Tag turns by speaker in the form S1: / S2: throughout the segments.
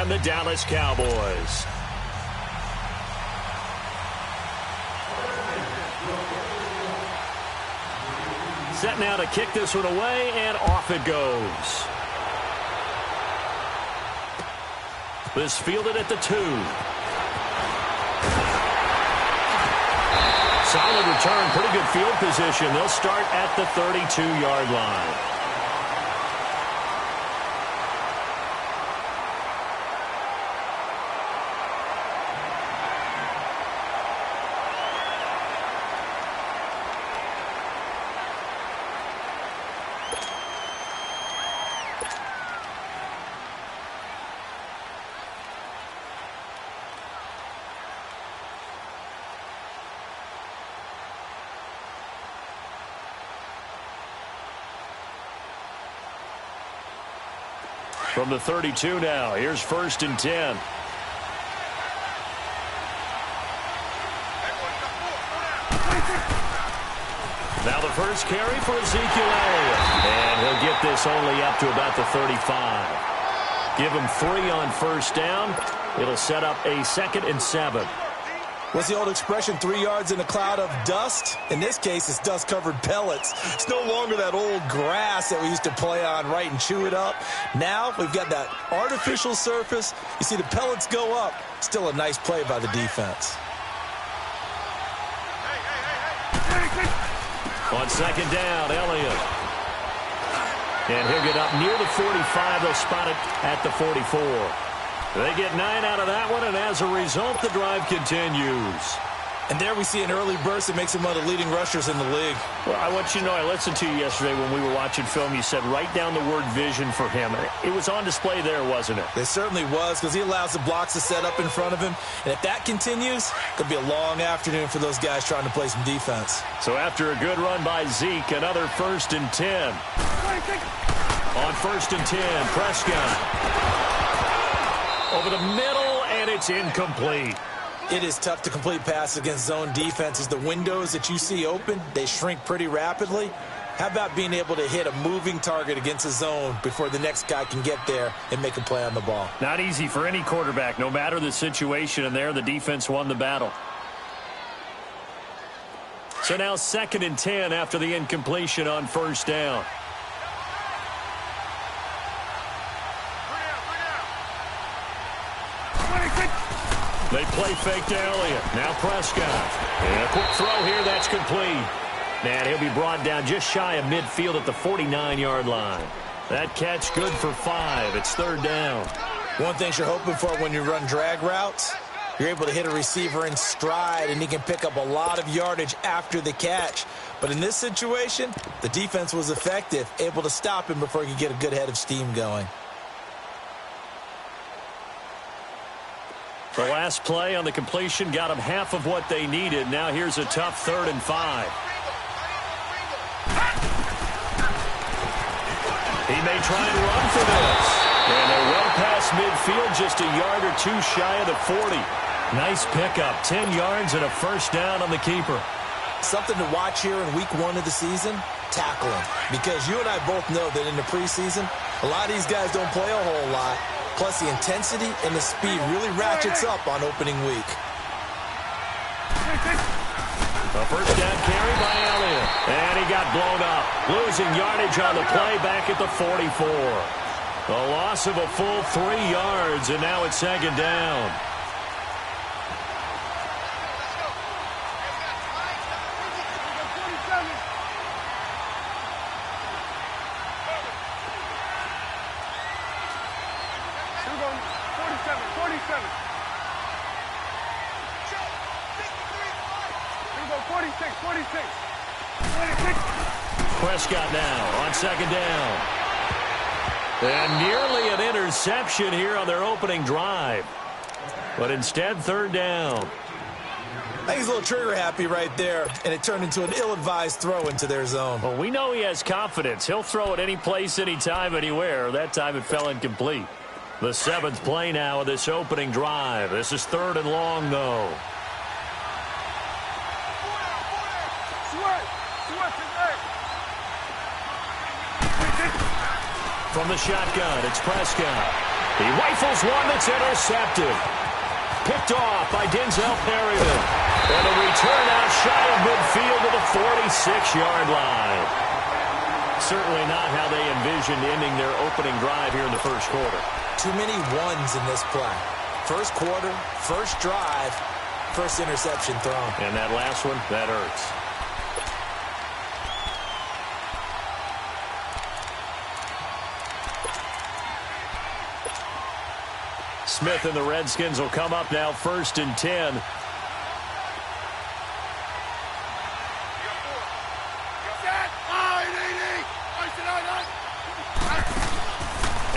S1: on the Dallas Cowboys. Set now to kick this one away, and off it goes. This fielded at the 2. Solid return, pretty good field position. They'll start at the 32-yard line. From the 32 now, here's 1st and 10. Now the first carry for Ezekiel Elliott. And he'll get this only up to about the 35. Give him 3 on 1st down. It'll set up a 2nd and 7.
S2: What's the old expression, 3 yards in a cloud of dust? In this case, it's dust-covered pellets. It's no longer that old grass that we used to play on, right, and chew it up. Now we've got that artificial surface. You see the pellets go up. Still a nice play by the defense.
S1: On 2nd down, Elliott. And he'll get up near the 45. They'll spot it at the 44. They get 9 out of that one, and as a result, the drive continues.
S2: And there we see an early burst that makes him one of the leading rushers in the league.
S1: Well, I want you to know, I listened to you yesterday when we were watching film. You said write down the word vision for him. It was on display there, wasn't it?
S2: It certainly was, because he allows the blocks to set up in front of him. And if that continues, it could be a long afternoon for those guys trying to play some defense.
S1: So after a good run by Zeke, another 1st and 10. On 1st and 10, Prescott. Over the middle, and it's incomplete.
S2: It is tough to complete passes against zone defenses. The windows that you see open, they shrink pretty rapidly. How about being able to hit a moving target against a zone before the next guy can get there and make a play on the ball?
S1: Not easy for any quarterback, no matter the situation, and there the defense won the battle. So now 2nd and 10 after the incompletion on 1st down. They play fake to Elliott. Now Prescott. And a quick throw here. That's complete. And he'll be brought down just shy of midfield at the 49-yard line. That catch good for 5. It's 3rd down.
S2: One thing you're hoping for when you run drag routes, you're able to hit a receiver in stride, and he can pick up a lot of yardage after the catch. But in this situation, the defense was effective, able to stop him before he could get a good head of steam going.
S1: The last play on the completion got them half of what they needed. Now here's a tough 3rd and 5. He may try and run for this. And they're well past midfield, just a yard or 2 shy of the 40. Nice pickup, 10 yards and a 1st down on the keeper.
S2: Something to watch here in week 1 of the season, tackling. Because you and I both know that in the preseason, a lot of these guys don't play a whole lot. Plus, the intensity and the speed really ratchets up on opening week.
S1: A 1st down carry by Elliott. And he got blown up. Losing yardage on the play back at the 44. A loss of a full 3 yards, and now it's 2nd down. Prescott now on 2nd down. And nearly an interception here on their opening drive. But instead, 3rd down.
S2: I think he's a little trigger happy right there, and it turned into an ill-advised throw into their zone.
S1: Well, we know he has confidence. He'll throw it any place, anytime, anywhere. That time it fell incomplete. The 7th play now of this opening drive. This is 3rd and long, though. From the shotgun, it's Prescott. He rifles one that's intercepted. Picked off by Denzel Perryman. And a return out shy of midfield to the 46-yard line. Certainly not how they envisioned ending their opening drive here in the first quarter.
S2: Too many ones in this play. First quarter, first drive, first interception thrown.
S1: And that last one, that hurts. Smith and the Redskins will come up now 1st and 10.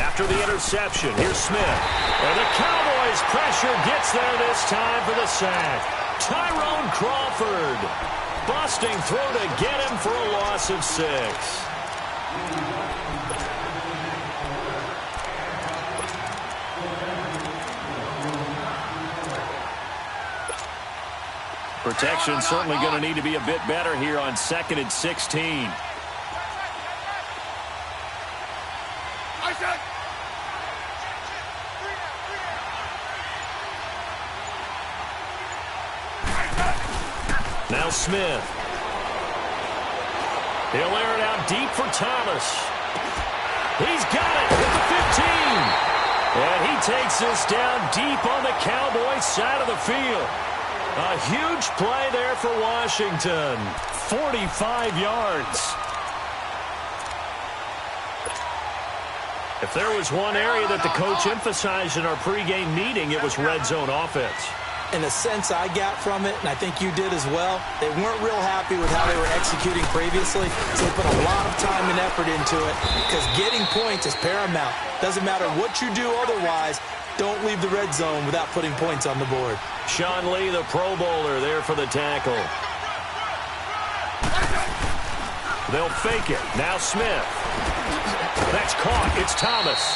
S1: After the interception, here's Smith. And the Cowboys' pressure gets there this time for the sack. Tyrone Crawford busting through to get him for a loss of 6. Protection certainly going to need to be a bit better here on 2nd and 16. Now Smith. He'll air it out deep for Thomas. He's got it at the 15. And he takes this down deep on the Cowboys side of the field. A huge play there for Washington. 45 yards. If there was one area that the coach emphasized in our pregame meeting, it was red zone offense.
S2: In a sense I got from it, and I think you did as well, they weren't real happy with how they were executing previously, so they put a lot of time and effort into it because getting points is paramount. Doesn't matter what you do otherwise, don't leave the red zone without putting points on the board.
S1: Sean Lee, the Pro Bowler, there for the tackle. They'll fake it. Now Smith. That's caught. It's Thomas.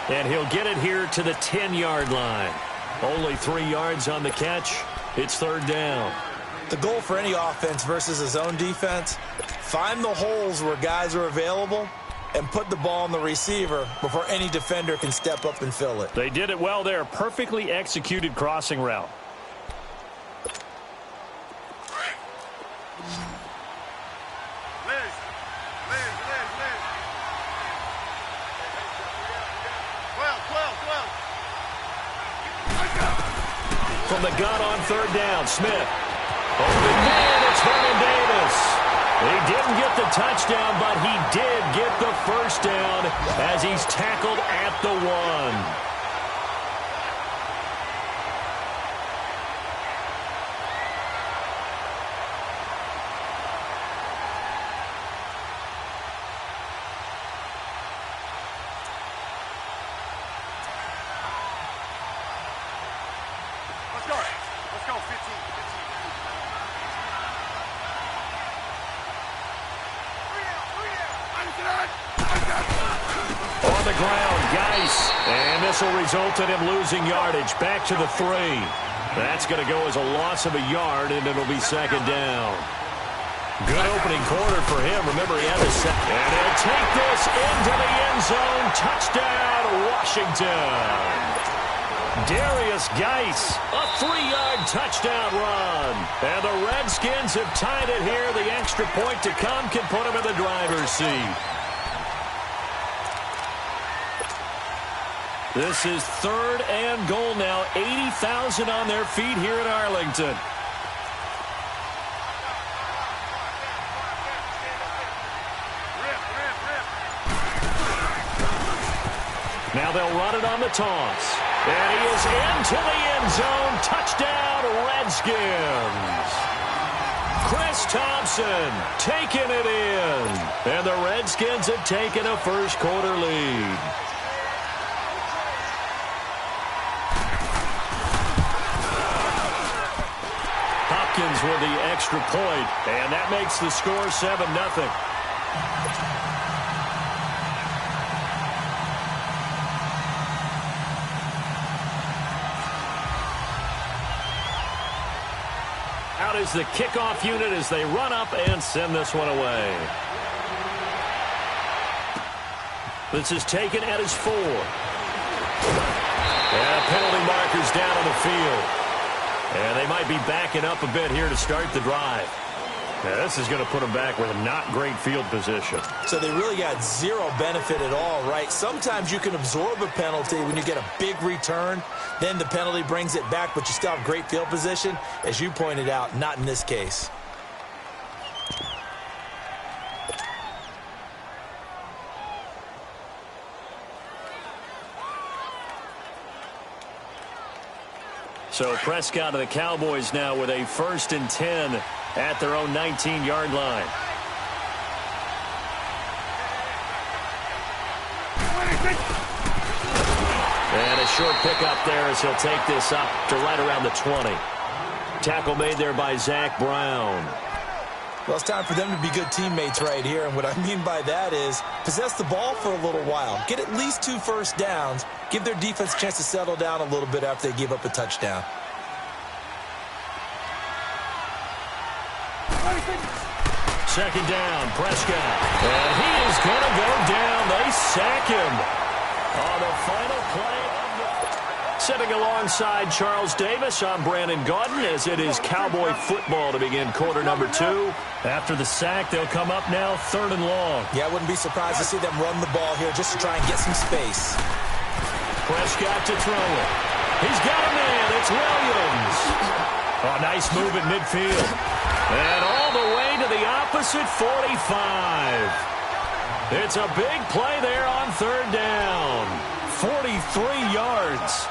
S1: And he'll get it here to the 10-yard line. Only 3 yards on the catch. It's 3rd down.
S2: The goal for any offense versus a zone defense, find the holes where guys are available and put the ball on the receiver before any defender can step up and fill it.
S1: They did it well there. Perfectly executed crossing route. From the gun on 3rd down, Smith. Open man, it's Vernon Davis. He didn't get the touchdown, but he did get the first down as he's tackled at the 1.
S3: Let's go, 15.
S1: On the ground, Geis. And this will result in him losing yardage. Back to the 3. That's going to go as a loss of a yard, and it'll be 2nd down. Good opening quarter for him. Remember, he had a set. And he'll take this into the end zone. Touchdown, Washington. Darius Geis, a 3-yard touchdown run. And the Redskins have tied it here. The extra point to come can put him in the driver's seat. This is 3rd and goal now. 80,000 on their feet here in Arlington. Now they'll run it on the toss. And he is into the end zone. Touchdown, Redskins. Chris Thompson taking it in. And the Redskins have taken a first quarter lead. Hopkins with the extra point. And that makes the score 7-0. Out is the kickoff unit as they run up and send this one away. This is taken at his 4. And penalty markers down on the field. And they might be backing up a bit here to start the drive. Now, this is going to put them back with a not great field position.
S2: So they really got zero benefit at all, right? Sometimes you can absorb a penalty when you get a big return. Then the penalty brings it back, but you still have great field position. As you pointed out, not in this case.
S1: So Prescott of the Cowboys now with a 1st and 10 at their own 19-yard line. And a short pickup there as he'll take this up to right around the 20. Tackle made there by Zach Brown.
S2: Well, it's time for them to be good teammates right here. And what I mean by that is possess the ball for a little while. Get at least 2 first downs. Give their defense a chance to settle down a little bit after they give up a touchdown.
S1: Second down, Prescott. And he is going to go down. They sack him on the final play. Sitting alongside Charles Davis, I'm Brandon Gaudin as it is Cowboy football to begin quarter number 2. After the sack, they'll come up now 3rd and long.
S2: Yeah, I wouldn't be surprised to see them run the ball here just to try and get some space.
S1: Prescott to throw it. He's got a man. It's Williams. Oh, nice move at midfield. And all the way to the opposite 45. It's a big play there on 3rd down. 43 yards.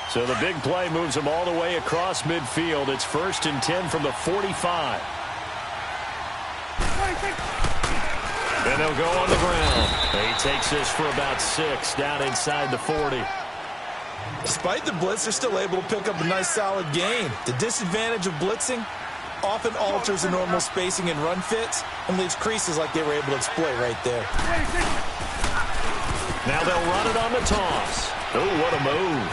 S1: So the big play moves them all the way across midfield. It's 1st and 10 from the 45. And they'll go on the ground. He takes this for about 6 down inside the 40.
S2: Despite the blitz, they're still able to pick up a nice solid gain. The disadvantage of blitzing often alters the normal spacing and run fits and leaves creases like they were able to exploit right there.
S1: Now they'll run it on the toss. Oh, what a move.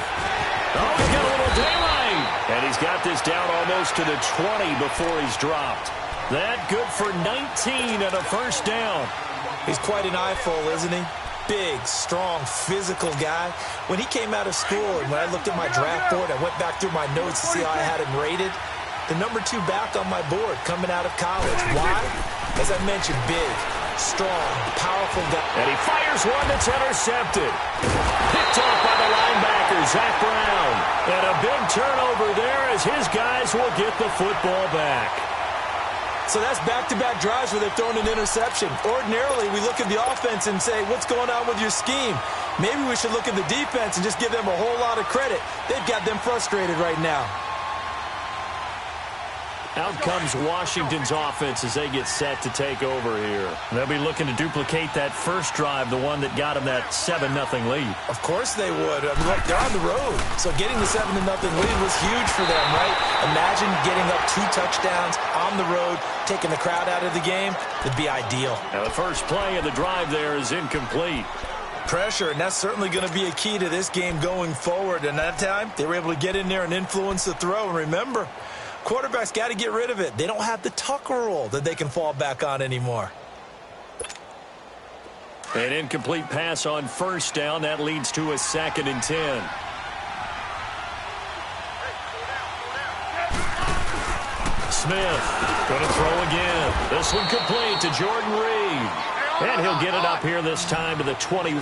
S1: Oh, he's got a little daylight. And he's got this down almost to the 20 before he's dropped. That good for 19 and a 1st down.
S2: He's quite an eyeful, isn't he? Big, strong, physical guy. When he came out of school and when I looked at my draft board, I went back through my notes to see how I had him rated. The number 2 back on my board coming out of college. Why? As I mentioned, big, strong, powerful guy.
S1: And he fires one that's intercepted. Picked off by the linebacker, Zach Brown. And a big turnover there as his guys will get the football back.
S2: So that's back-to-back drives where they've thrown an interception. Ordinarily, we look at the offense and say, what's going on with your scheme? Maybe we should look at the defense and just give them a whole lot of credit. They've got them frustrated right now.
S1: Out comes Washington's offense as they get set to take over here. They'll be looking to duplicate that first drive, the one that got them that 7-0 lead.
S2: Of course they would. I mean, look, they're on the road. So getting the 7-0 lead was huge for them, right? Imagine getting up 2 touchdowns on the road, taking the crowd out of the game. It'd be ideal.
S1: Now the first play of the drive there is incomplete.
S2: Pressure, and that's certainly going to be a key to this game going forward. And that time, they were able to get in there and influence the throw. And remember, quarterbacks got to get rid of it. They don't have the Tucker rule that they can fall back on anymore.
S1: An incomplete pass on 1st down. That leads to a 2nd and 10. Smith going to throw again. This one complete to Jordan Reed. And he'll get it up here this time to the 21.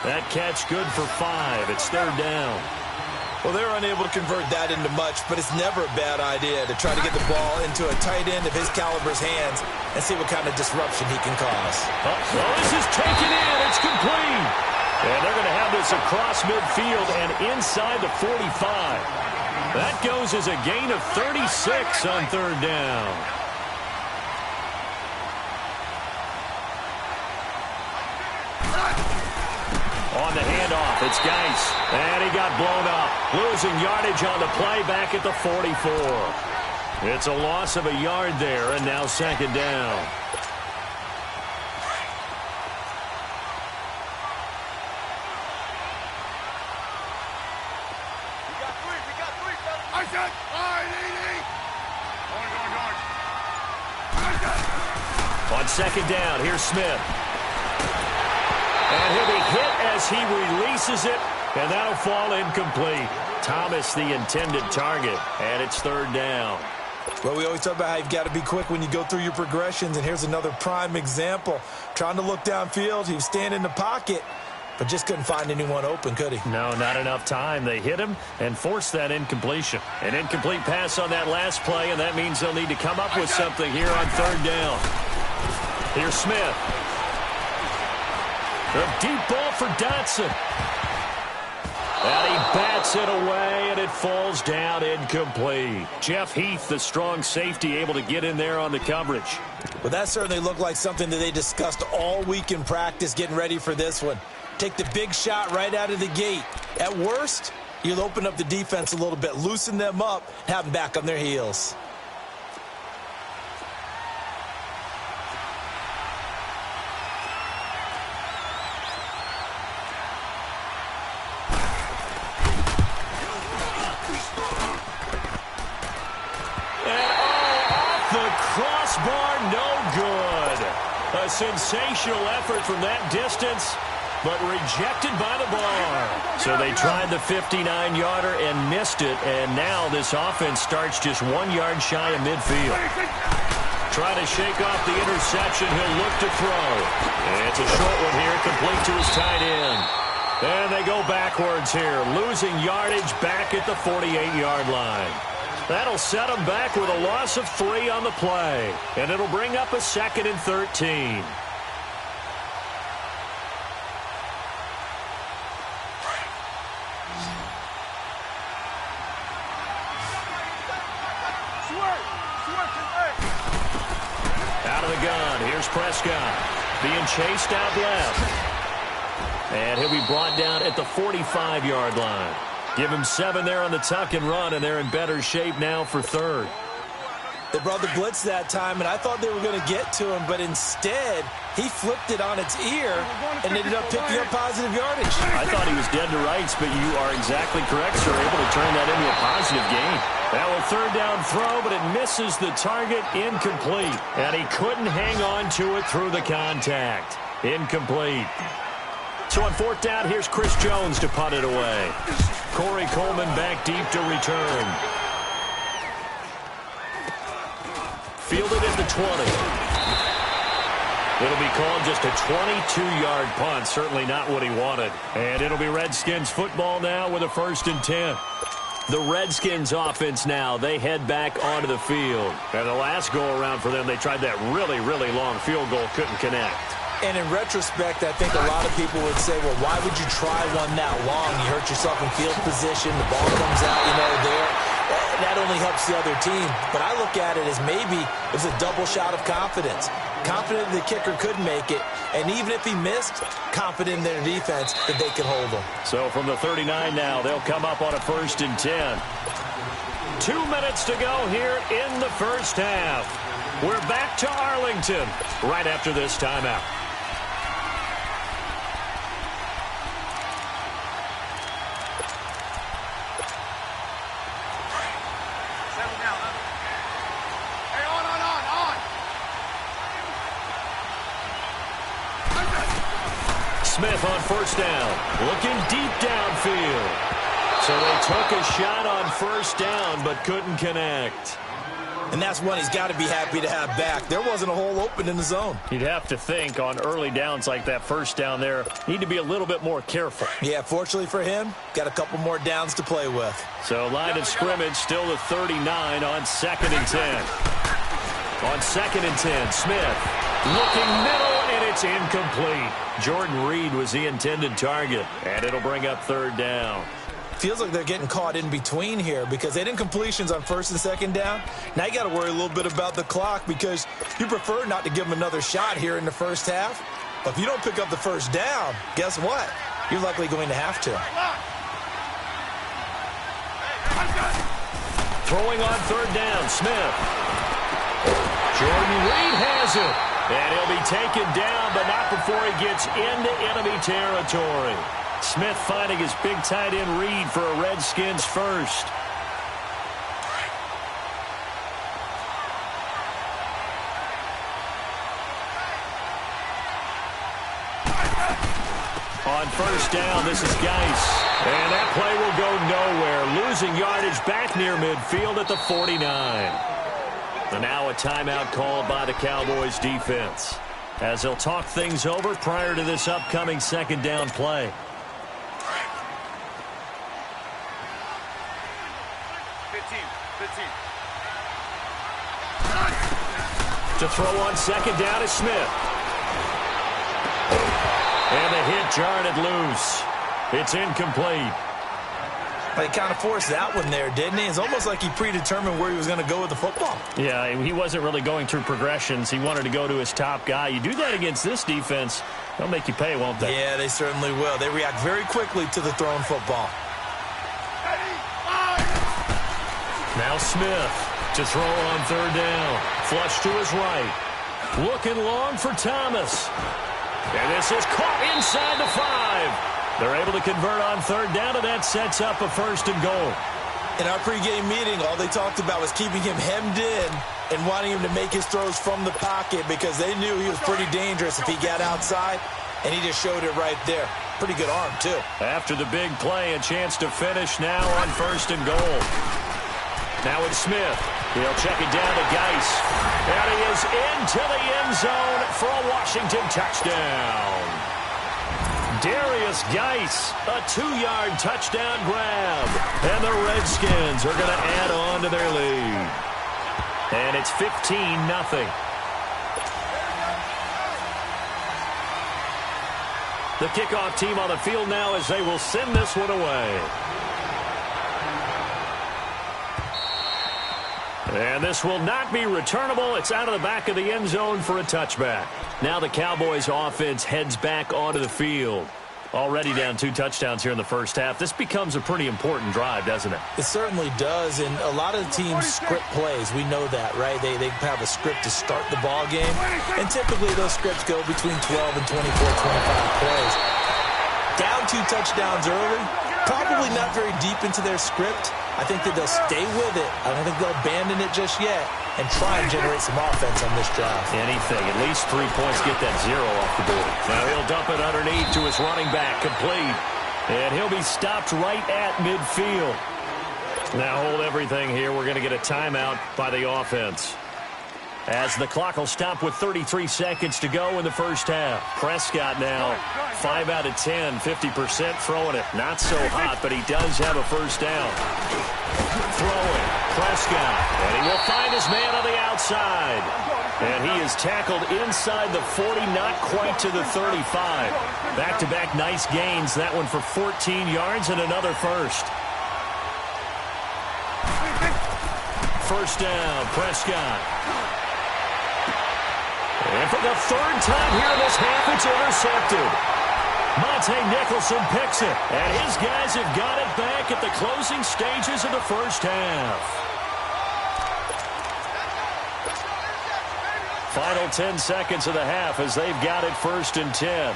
S1: That catch good for 5. It's 3rd down.
S2: Well, they're unable to convert that into much, but it's never a bad idea to try to get the ball into a tight end of his caliber's hands and see what kind of disruption he can cause.
S1: Oh, this is taken in. It's complete. And they're going to have this across midfield and inside the 45. That goes as a gain of 36 on 3rd down. On the handoff, it's Geis. And he got blown up. Losing yardage on the play back at the 44. It's a loss of a yard there, and now 2nd down. On second down, here's Smith. And he'll be hit as he releases it, and that'll fall incomplete. Thomas, the intended target, and it's third down.
S2: Well, we always talk about how you've got to be quick when you go through your progressions, and here's another prime example. Trying to look downfield, he was standing in the pocket, but just couldn't find anyone open, could he?
S1: No, not enough time. They hit him and forced that incompletion. An incomplete pass on that last play, and that means they'll need to come up with something here on third down. Here's Smith. A deep ball for Dotson. And he bats it away, and it falls down incomplete. Jeff Heath, the strong safety, able to get in there on the coverage.
S2: Well, that certainly looked like something that they discussed all week in practice, getting ready for this one. Take the big shot right out of the gate. At worst, you'll open up the defense a little bit, loosen them up, have them back on their heels.
S1: Crossbar, no good. A sensational effort from that distance, but rejected by the bar. So they tried the 59-yarder and missed it, and now this offense starts just 1 yard shy of midfield. Trying to shake off the interception, he'll look to throw. And it's a short one here, complete to his tight end. And they go backwards here, losing yardage back at the 48-yard line. That'll set them back with a loss of 3 on the play. And it'll bring up a 2nd and 13. Out of the gun, here's Prescott. Being chased out left. And he'll be brought down at the 45-yard line. Give him 7 there on the tuck and run, and they're in better shape now for third.
S2: They brought the blitz that time, and I thought they were going to get to him, but instead, he flipped it on its ear and ended up picking up positive yardage.
S1: I thought he was dead to rights, but you are exactly correct, sir. Able to turn that into a positive gain. That will third down throw, but it misses the target, incomplete. And he couldn't hang on to it through the contact. Incomplete. So on fourth down, here's Chris Jones to punt it away. Corey Coleman back deep to return. Fielded at the 20. It'll be called just a 22-yard punt. Certainly not what he wanted. And it'll be Redskins football now with a 1st and 10. The Redskins offense now, they head back onto the field. And the last go-around for them, they tried that really, really long field goal, couldn't connect.
S2: And in retrospect, I think a lot of people would say, well, why would you try one that long? You hurt yourself in field position. The ball comes out, there. That only helps the other team. But I look at it as maybe it was a double shot of confidence. Confident the kicker could make it. And even if he missed, confident in their defense that they could hold him.
S1: So from the 39 now, they'll come up on a 1st and 10. 2 minutes to go here in the first half. We're back to Arlington right after this timeout. Smith on first down, looking deep downfield. So they took a shot on first down, but couldn't connect.
S2: And that's one he's got to be happy to have back. There wasn't a hole open in the zone.
S1: You'd have to think on early downs like that first down there, need to be a little bit more careful.
S2: Yeah, fortunately for him, got a couple more downs to play with.
S1: So line of scrimmage still the 39 on 2nd and 10. On 2nd and 10, Smith looking middle, and it's incomplete. Jordan Reed was the intended target, and it'll bring up third down.
S2: Feels like they're getting caught in between here because they did incompletions on 1st and 2nd down. Now you got to worry a little bit about the clock because you prefer not to give them another shot here in the first half. But if you don't pick up the first down, guess what? You're likely going to have to.
S1: Throwing on third down, Smith. Jordan Reed has it. And he'll be taken down, but not before he gets into enemy territory. Smith finding his big tight end Reed for a Redskins first. On first down, this is Geis. And that play will go nowhere. Losing yardage back near midfield at the 49. And now a timeout called by the Cowboys defense, as they'll talk things over prior to this upcoming second down play. To throw on second down is Smith. And the hit jarred it loose. It's incomplete.
S2: He kind of forced that one there, didn't he? It's almost like he predetermined where he was going to go with the football.
S1: Yeah, he wasn't really going through progressions. He wanted to go to his top guy. You do that against this defense, they'll make you pay, won't they?
S2: Yeah, they certainly will. They react very quickly to the thrown football.
S1: Now Smith to throw on third down. Flush to his right. Looking long for Thomas. And this is caught inside the 5. They're able to convert on third down, and that sets up a first and goal.
S2: In our pregame meeting, all they talked about was keeping him hemmed in and wanting him to make his throws from the pocket because they knew he was pretty dangerous if he got outside, and he just showed it right there. Pretty good arm, too.
S1: After the big play, a chance to finish now on first and goal. Now it's Smith. He'll check it down to Geis. And he is into the end zone for a Washington touchdown. Darius Geis, a 2-yard touchdown grab. And the Redskins are going to add on to their lead. And it's 15-0. The kickoff team on the field now as they will send this one away. And this will not be returnable. It's out of the back of the end zone for a touchback. Now the Cowboys offense heads back onto the field. Already down 2 touchdowns here in the first half. This becomes a pretty important drive, doesn't it?
S2: It certainly does, and a lot of the teams script plays. We know that, right? They have a script to start the ball game, and typically those scripts go between 12 and 24, 25 plays. Down 2 touchdowns early, probably not very deep into their script. I think that they'll stay with it. I don't think they'll abandon it just yet and try and generate some offense on this drive.
S1: Anything. At least 3 points, get that 0 off the board. Now he'll dump it underneath to his running back, complete. And he'll be stopped right at midfield. Now hold everything here. We're going to get a timeout by the offense, as the clock will stop with 33 seconds to go in the first half. Prescott now 5 out of 10, 50% throwing it. Not so hot, but he does have a first down. Throwing, Prescott, and he will find his man on the outside. And he is tackled inside the 40, not quite to the 35. Back-to-back nice gains, that one for 14 yards and another first. First down, Prescott. And for the 3rd time here in this half, it's intercepted. Monte Nicholson picks it, and his guys have got it back at the closing stages of the first half. Final 10 seconds of the half as they've got it 1st and 10.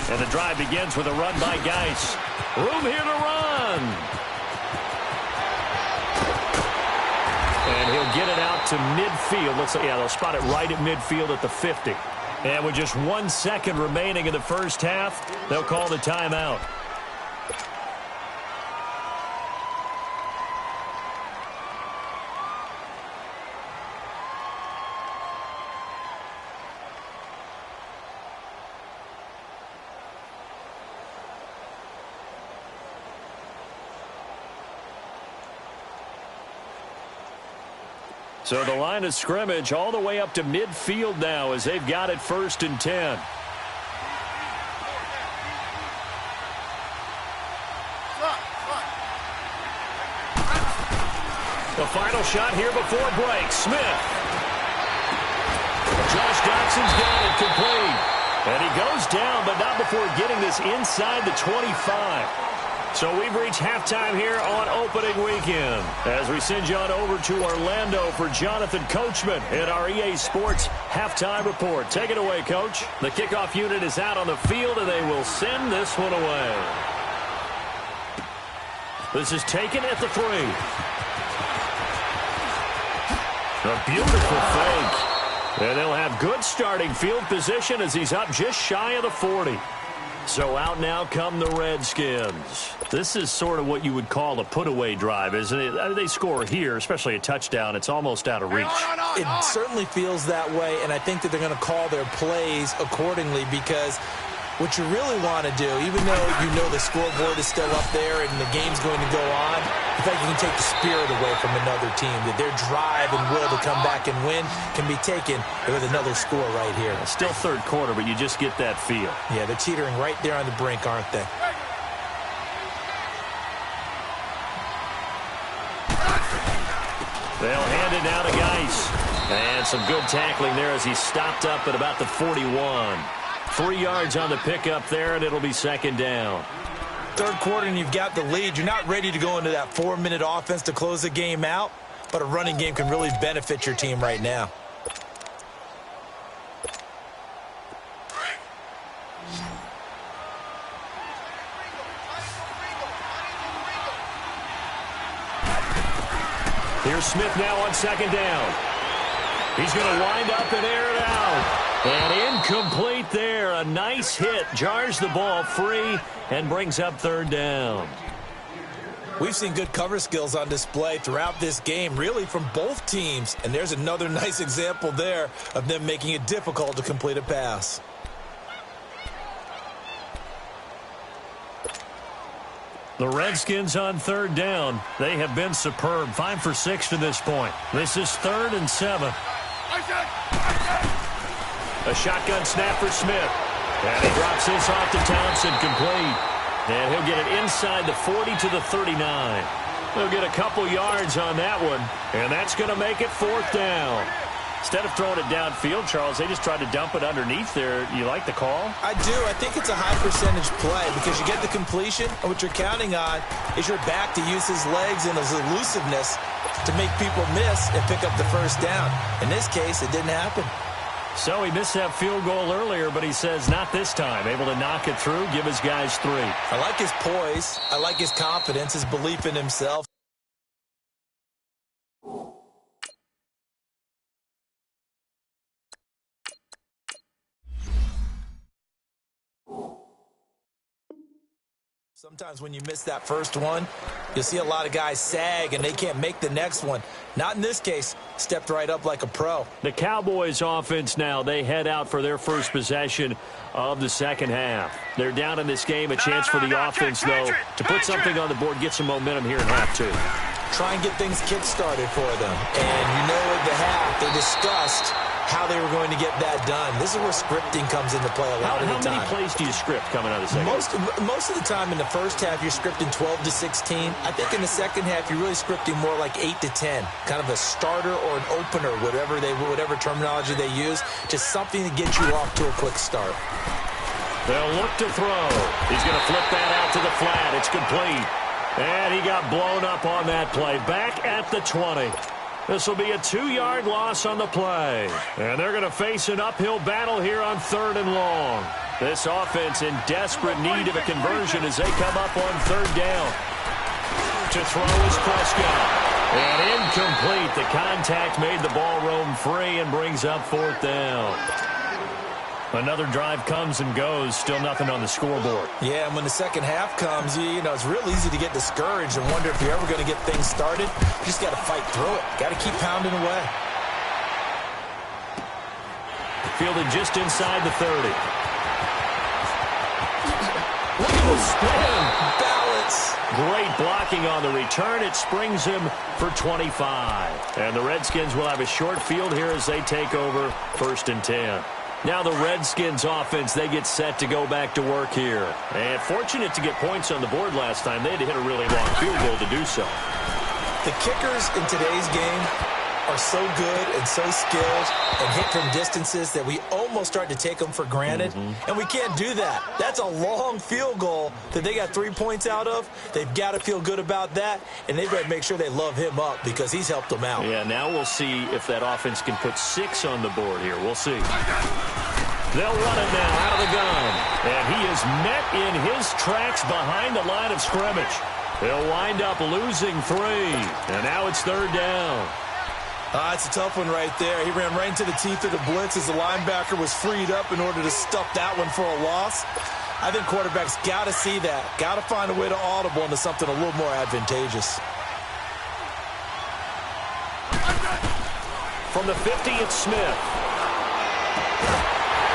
S1: And the drive begins with a run by Geis. Room here to run. And he'll get it out to midfield. Looks like, yeah, they'll spot it right at midfield at the 50. And with just 1 second remaining in the first half, they'll call the timeout. So the line of scrimmage all the way up to midfield now as they've got it 1st and 10. The final shot here before break. Smith. Josh Doxson's got it complete. And he goes down, but not before getting this inside the 25. So we've reached halftime here on opening weekend as we send you on over to Orlando for Jonathan Coachman in our EA Sports halftime report. Take it away, Coach. The kickoff unit is out on the field, and they will send this one away. This is taken at the 3. A beautiful fake. And they'll have good starting field position as he's up just shy of the 40. So out now come the Redskins. This is sort of what you would call a put-away drive, isn't it? They score here, especially a touchdown. It's almost out of reach.
S2: It certainly feels that way, and I think that they're going to call their plays accordingly because what you really want to do, even though you know the scoreboard is still up there and the game's going to go on, in fact, you can take the spirit away from another team, that their drive and will to come back and win can be taken with another score right here.
S1: Still third quarter, but you just get that feel.
S2: Yeah, they're teetering right there on the brink, aren't they?
S1: They'll hand it now to Geis. And some good tackling there as he stopped up at about the 41. 3 yards on the pickup there, and it'll be second down.
S2: Third quarter, and you've got the lead. You're not ready to go into that 4-minute offense to close the game out, but a running game can really benefit your team right now.
S1: Here's Smith now on second down. He's going to wind up and air it out. And incomplete there. A nice hit. Jars the ball free and brings up third down.
S2: We've seen good cover skills on display throughout this game, really from both teams. And there's another nice example there of them making it difficult to complete a pass.
S1: The Redskins on third down. They have been superb. 5 for 6 to this point. This is 3rd and 7. A shotgun snap for Smith. And he drops this off to Thompson, complete. And he'll get it inside the 40 to the 39. They'll get a couple yards on that one. And that's going to make it 4th down. Instead of throwing it downfield, Charles, they just tried to dump it underneath there. You like the call?
S2: I do. I think it's a high percentage play because you get the completion, and what you're counting on is your back to use his legs and his elusiveness to make people miss and pick up the first down. In this case, it didn't happen.
S1: So he missed that field goal earlier, but he says not this time. Able to knock it through, give his guys 3.
S2: I like his poise. I like his confidence, his belief in himself. Sometimes when you miss that first one, you'll see a lot of guys sag and they can't make the next one. Not in this case. Stepped right up like a pro.
S1: The Cowboys offense now, they head out for their first possession of the second half. They're down in this game. A chance for the offense, though, to put something on the board, get some momentum here in half 2.
S2: Try and get things kick-started for them. And you know at the half, they discussed how they were going to get that done. This is where scripting comes into play a lot of the time.
S1: How many plays do you script coming out of the second half?
S2: Most of the time in the first half, you're scripting 12 to 16. I think in the second half, you're really scripting more like 8 to 10. Kind of a starter or an opener, whatever terminology they use. Just something to get you off to a quick start.
S1: They'll look to throw. He's going to flip that out to the flat. It's complete. And he got blown up on that play. Back at the 20. This will be a 2-yard loss on the play. And they're going to face an uphill battle here on 3rd and long. This offense in desperate need of a conversion as they come up on 3rd down. To throw is Prescott. And incomplete. The contact made the ball roam free and brings up 4th down. Another drive comes and goes. Still nothing on the scoreboard.
S2: Yeah, and when the second half comes, you know, it's real easy to get discouraged and wonder if you're ever going to get things started. You just got to fight through it. Got to keep pounding away.
S1: Fielded just inside the 30. Look at the spin. Balance. Great blocking on the return. It springs him for 25. And the Redskins will have a short field here as they take over 1st and 10. Now the Redskins offense, they get set to go back to work here. And fortunate to get points on the board last time. They had to hit a really long field goal to do so.
S2: The kickers in today's game are so good and so skilled and hit from distances that we almost start to take them for granted. And we can't do that. That's a long field goal that they got 3 points out of. They've got to feel good about that, and they've got to make sure they love him up because he's helped them out.
S1: Yeah, now we'll see if that offense can put 6 on the board here. We'll see. They'll run it now out of the gun. And he is met in his tracks behind the line of scrimmage. They'll wind up losing 3. And now it's 3rd down.
S2: It's a tough one right there. He ran right into the teeth of the blitz as the linebacker was freed up in order to stuff that one for a loss. I think quarterbacks got to see that. Got to find a way to audible into something a little more advantageous.
S1: From the 50, it's Smith.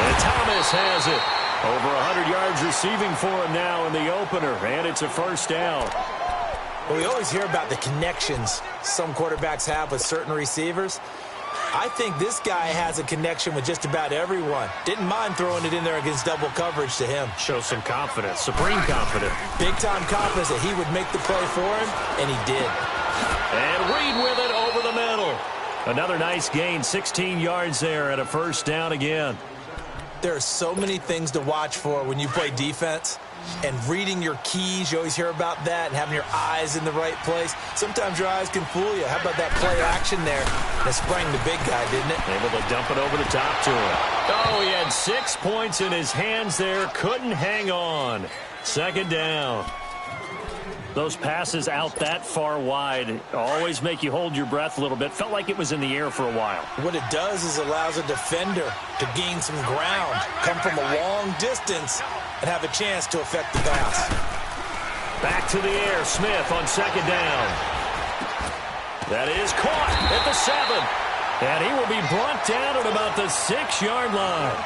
S1: And Thomas has it. Over 100 yards receiving for him now in the opener, and it's a 1st down.
S2: Well, we always hear about the connections some quarterbacks have with certain receivers. I think this guy has a connection with just about everyone. Didn't mind throwing it in there against double coverage to him.
S1: Shows some confidence, supreme confidence.
S2: Big-time confidence that he would make the play for him, and he did.
S1: And Reed with it over the middle. Another nice gain, 16 yards there and a 1st down again.
S2: There are so many things to watch for when you play defense. And reading your keys, you always hear about that, and having your eyes in the right place. Sometimes your eyes can fool you. How about that play action there? That sprang the big guy, didn't it?
S1: Able to dump it over the top to him. Oh, he had 6 points in his hands there. Couldn't hang on. 2nd down. Those passes out that far wide always make you hold your breath a little bit. Felt like it was in the air for a while.
S2: What it does is allows a defender to gain some ground, come from a long distance, and have a chance to affect the pass.
S1: Back to the air, Smith on 2nd down. That is caught at the 7. And he will be brought down at about the 6-yard line.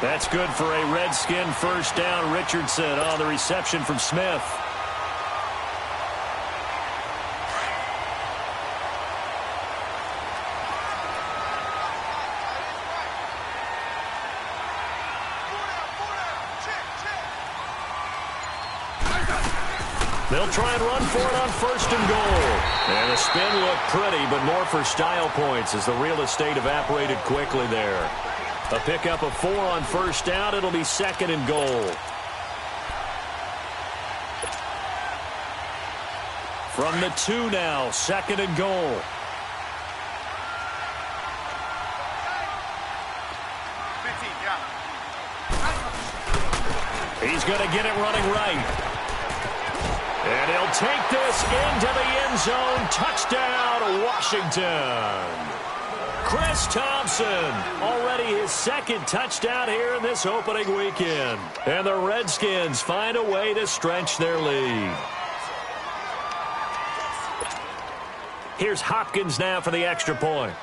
S1: That's good for a Redskin 1st down. Richardson on the reception from Smith. They'll try and run for it on 1st and goal. And the spin looked pretty, but more for style points as the real estate evaporated quickly there. A pickup of 4 on 1st down. It'll be 2nd and goal. From the 2 now, 2nd and goal. He's going to get it running right. And he'll take this into the end zone. Touchdown, Washington. Chris Thompson, already his 2nd touchdown here in this opening weekend. And the Redskins find a way to stretch their lead. Here's Hopkins now for the extra point.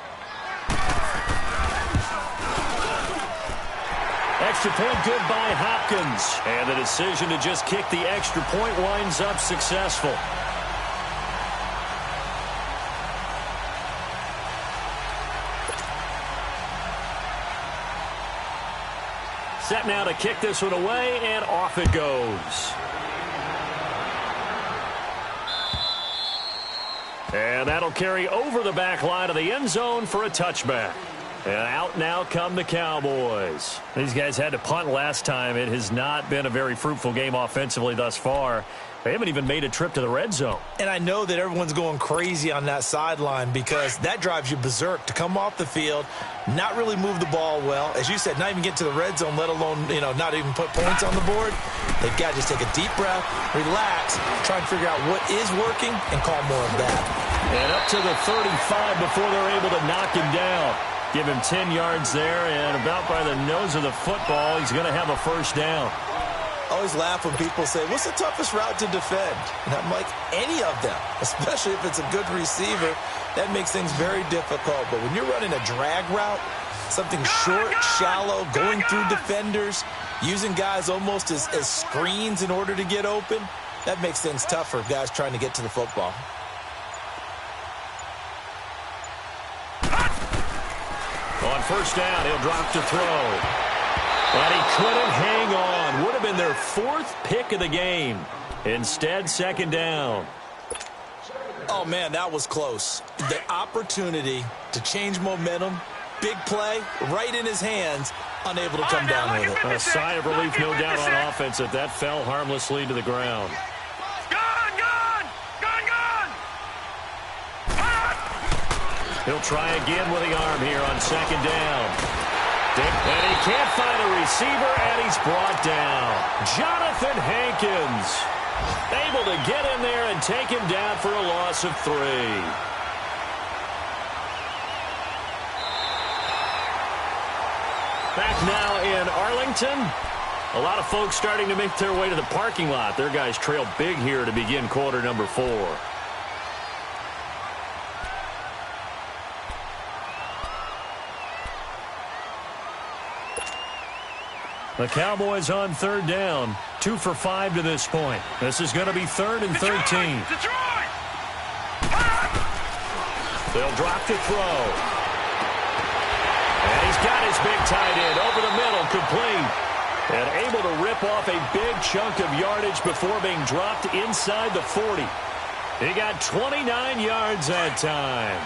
S1: Extra point good by Hopkins. And the decision to just kick the extra point winds up successful. Set now to kick this one away, and off it goes. And that'll carry over the back line of the end zone for a touchback. And out now come the Cowboys. These guys had to punt last time. It has not been a very fruitful game offensively thus far. They haven't even made a trip to the red zone.
S2: And I know that everyone's going crazy on that sideline because that drives you berserk to come off the field, not really move the ball well. As you said, not even get to the red zone, let alone, not even put points on the board. They've got to just take a deep breath, relax, try and figure out what is working, and call more of that.
S1: And up to the 35 before they're able to knock him down. Give him 10 yards there, and about by the nose of the football, he's going to have a 1st down.
S2: I always laugh when people say, what's the toughest route to defend? And I'm like, any of them, especially if it's a good receiver. That makes things very difficult. But when you're running a drag route, something short, shallow, going through defenders, using guys almost as screens in order to get open, that makes things tough for guys trying to get to the football.
S1: On 1st down, he'll drop to throw. But he couldn't hang on. Would have been their 4th pick of the game. Instead, 2nd down.
S2: Oh, man, that was close. The opportunity to change momentum, big play, right in his hands, unable to come down with it.
S1: A sigh of relief, no doubt, on offense that that fell harmlessly to the ground. He'll try again with the arm here on 2nd down. And he can't find a receiver, and he's brought down. Jonathan Hankins. Able to get in there and take him down for a loss of 3. Back now in Arlington. A lot of folks starting to make their way to the parking lot. Their guys trail big here to begin quarter number 4. The Cowboys on 3rd down. 2 for 5 to this point. This is going to be 3rd and 13.
S3: Detroit!
S1: They'll drop to throw. And he's got his big tight end over the middle, complete. And able to rip off a big chunk of yardage before being dropped inside the 40. He got 29 yards that time.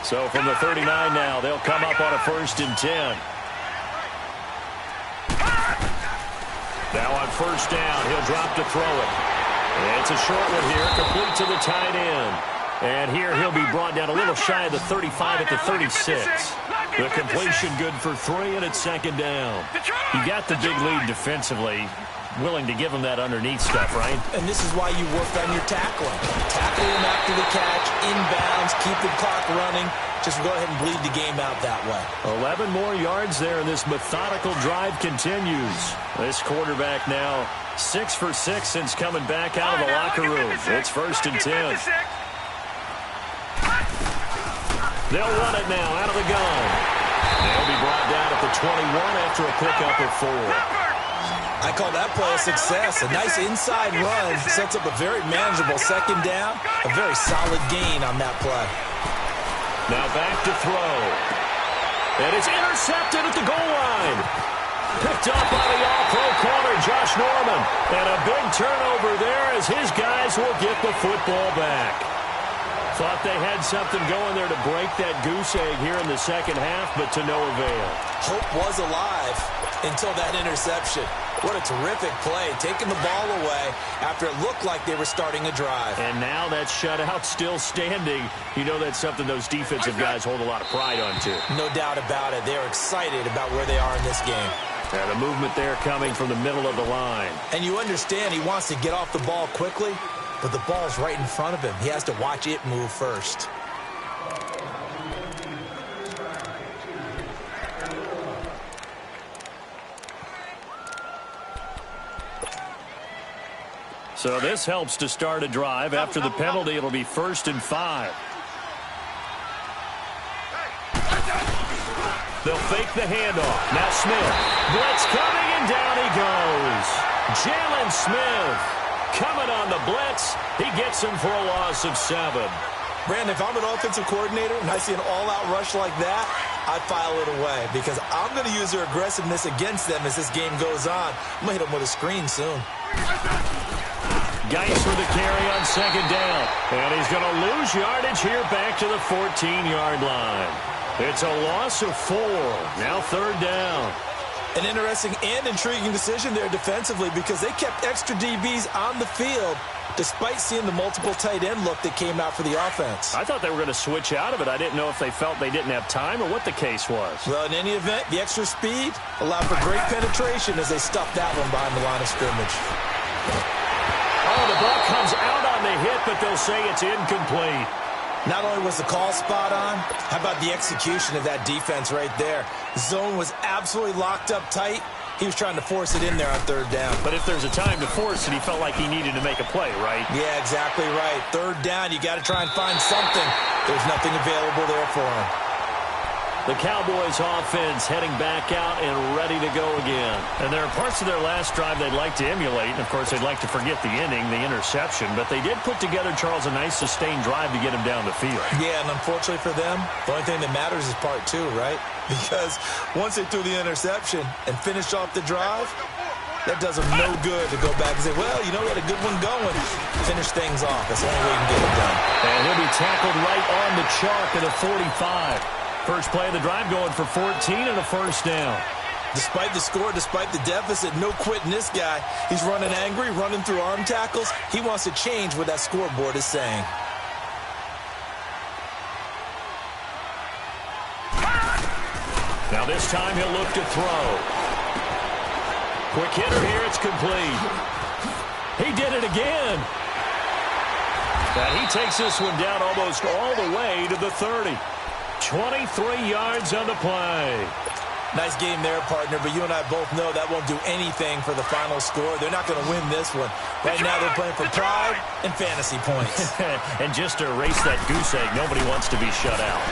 S1: So from the 39 now, they'll come up on a 1st and 10. Now on 1st down, he'll drop to throw it. And it's a short one here, complete to the tight end. And here he'll be brought down a little shy of the 35 at the 36. The completion good for 3, and it's 2nd down. You got the big lead defensively. Willing to give him that underneath stuff, right?
S2: And this is why you work on your tackling. Tackle him after the catch, inbounds, keep the clock running. Just go ahead and bleed the game out that way.
S1: 11 more yards there, and this methodical drive continues. This quarterback now 6 for 6 since coming back out of the locker room. It's 1st and 10. They'll run it now out of the gun. They'll be brought down at the 21 after a pickup of 4.
S2: I call that play a success. A nice inside run sets up a very manageable 2nd down. A very solid gain on that play.
S1: Now back to throw. And it's intercepted at the goal line. Picked up by the all-pro corner, Josh Norman. And a big turnover there as his guys will get the football back. Thought they had something going there to break that goose egg here in the 2nd half, but to no avail.
S2: Hope was alive until that interception. What a terrific play, taking the ball away after it looked like they were starting a drive.
S1: And now that shutout still standing. You know that's something those defensive guys hold a lot of pride on, too.
S2: No doubt about it. They're excited about where they are in this game.
S1: And a movement there coming from the middle of the line.
S2: And you understand he wants to get off the ball quickly, but the ball's right in front of him. He has to watch it move first.
S1: So this helps to start a drive. After the penalty, it'll be 1st and 5. They'll fake the handoff. Now Smith. Blitz coming, and down he goes. Jalen Smith coming on the blitz. He gets him for a loss of 7.
S2: Brandon, if I'm an offensive coordinator and I see an all-out rush like that, I'd file it away because I'm going to use their aggressiveness against them as this game goes on. I'm going to hit them with a screen soon.
S1: Geis for the carry on 2nd down. And he's going to lose yardage here back to the 14-yard line. It's a loss of 4. Now 3rd down.
S2: An interesting and intriguing decision there defensively because they kept extra DBs on the field despite seeing the multiple tight end look that came out for the offense.
S1: I thought they were going to switch out of it. I didn't know if they felt they didn't have time or what the case was.
S2: Well, in any event, the extra speed allowed for great penetration as they stuffed that one behind the line of scrimmage.
S1: Oh, the ball comes out on the hit, but they'll say it's incomplete.
S2: Not only was the call spot on, how about the execution of that defense right there? Zone was absolutely locked up tight. He was trying to force it in there on 3rd down.
S1: But if there's a time to force it, he felt like he needed to make a play, right?
S2: Yeah, exactly right. 3rd down, you got to try and find something. There's nothing available there for him.
S1: The Cowboys offense heading back out and ready to go again. And there are parts of their last drive they'd like to emulate. And, of course, they'd like to forget the inning, the interception. But they did put together, Charles, a nice sustained drive to get him down the field.
S2: Yeah, and unfortunately for them, the only thing that matters is part 2, right? Because once they threw the interception and finished off the drive, that does them no good to go back and say, well, you know, we had a good one going. Finish things off. That's the only way you can get it done.
S1: And he'll be tackled right on the chalk at a 45. First play of the drive going for 14 and a 1st down.
S2: Despite the score, despite the deficit, no quitting this guy. He's running angry, running through arm tackles. He wants to change what that scoreboard is saying.
S1: Now this time he'll look to throw. Quick hitter here, it's complete. He did it again. And he takes this one down almost all the way to the 30. 23 yards on the play.
S2: Nice game there, partner, but you and I both know that won't do anything for the final score. They're not going to win this one. Right now they're playing for pride and fantasy points.
S1: And just to erase that goose egg, nobody wants to be shut out.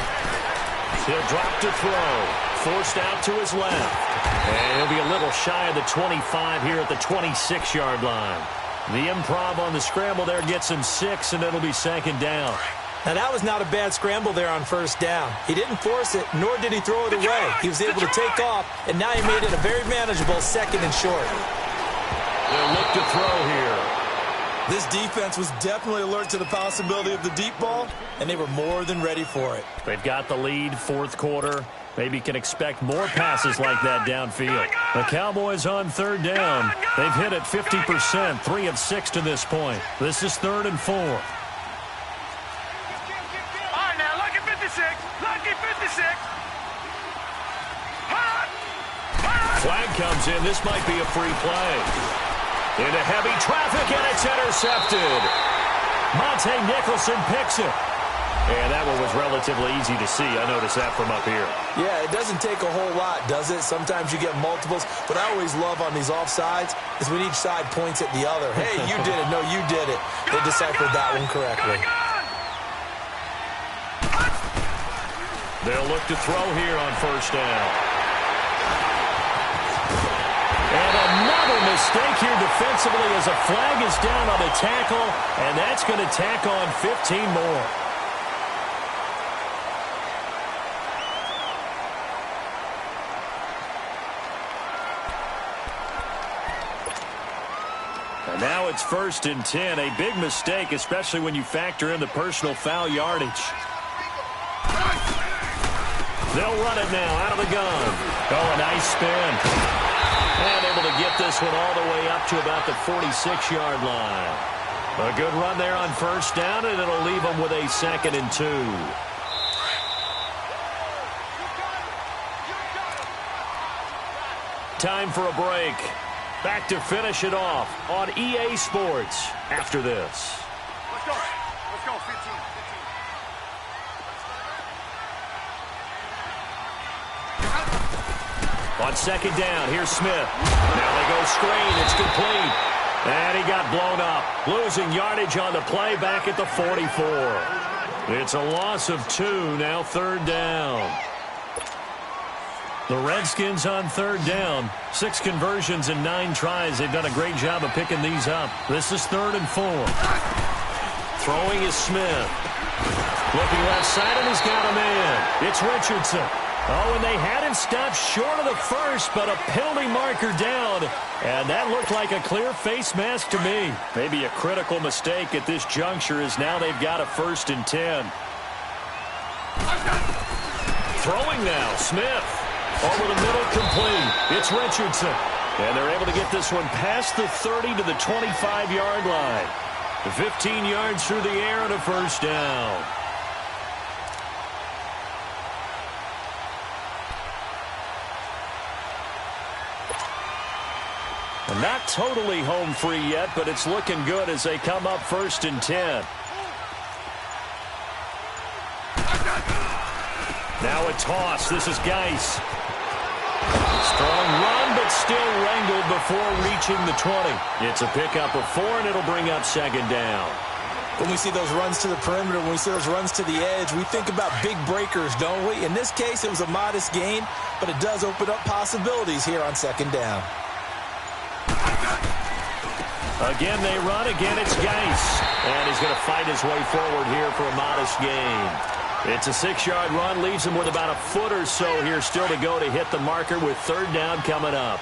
S1: He'll drop to throw. Forced out to his left. And he'll be a little shy of the 25 here at the 26-yard line. The improv on the scramble there gets him 6, and it'll be second down.
S2: Now, that was not a bad scramble there on first down. He didn't force it, nor did he throw it away. He was able to take off, and now he made it a very manageable second and short.
S1: They'll look to throw here.
S2: This defense was definitely alert to the possibility of the deep ball, and they were more than ready for it.
S1: They've got the lead, fourth quarter. Maybe can expect more passes like that downfield. The Cowboys on third down. They've hit it 50%, 3 of 6 to this point. This is 3rd and 4. Flag comes in. This might be a free play. Into heavy traffic, and it's intercepted. Monte Nicholson picks it. And that one was relatively easy to see. I noticed that from up here.
S2: Yeah, it doesn't take a whole lot, does it? Sometimes you get multiples. But I always love on these offsides is when each side points at the other. Hey, you did it. No, you did it. They deciphered that one correctly.
S1: They'll look to throw here on first down. And another mistake here defensively as a flag is down on the tackle, and that's going to tack on 15 more. And now it's 1st and 10, a big mistake, especially when you factor in the personal foul yardage. They'll run it now out of the gun. Oh, a nice spin. And able to get this one all the way up to about the 46-yard line. A good run there on first down, and it'll leave them with a 2nd and 2. Time for a break. Back to finish it off on EA Sports after this.
S3: Let's go. Let's go, 15.
S1: On second down, here's Smith. Now they go screen. It's complete. And he got blown up. Losing yardage on the play back at the 44. It's a loss of 2, now 3rd down. The Redskins on 3rd down. 6 conversions and 9 tries. They've done a great job of picking these up. This is 3rd and 4. Throwing is Smith. Looking left side, and he's got a man. It's Richardson. Oh, and they had him stopped short of the first, but a penalty marker down. And that looked like a clear face mask to me. Maybe a critical mistake at this juncture as now they've got a 1st and 10. Throwing now, Smith. Over the middle, complete. It's Richardson. And they're able to get this one past the 30 to the 25-yard line. 15 yards through the air and a 1st down. Not totally home free yet, but it's looking good as they come up 1st and 10. Now a toss. This is Geis. Strong run, but still wrangled before reaching the 20. It's a pickup of 4, and it'll bring up 2nd down.
S2: When we see those runs to the perimeter, when we see those runs to the edge, we think about big breakers, don't we? In this case, it was a modest gain, but it does open up possibilities here on 2nd down.
S1: Again, they run. Again, it's Geis. And he's going to fight his way forward here for a modest gain. It's a 6-yard run. Leaves him with about a foot or so here still to go to hit the marker with 3rd down coming up.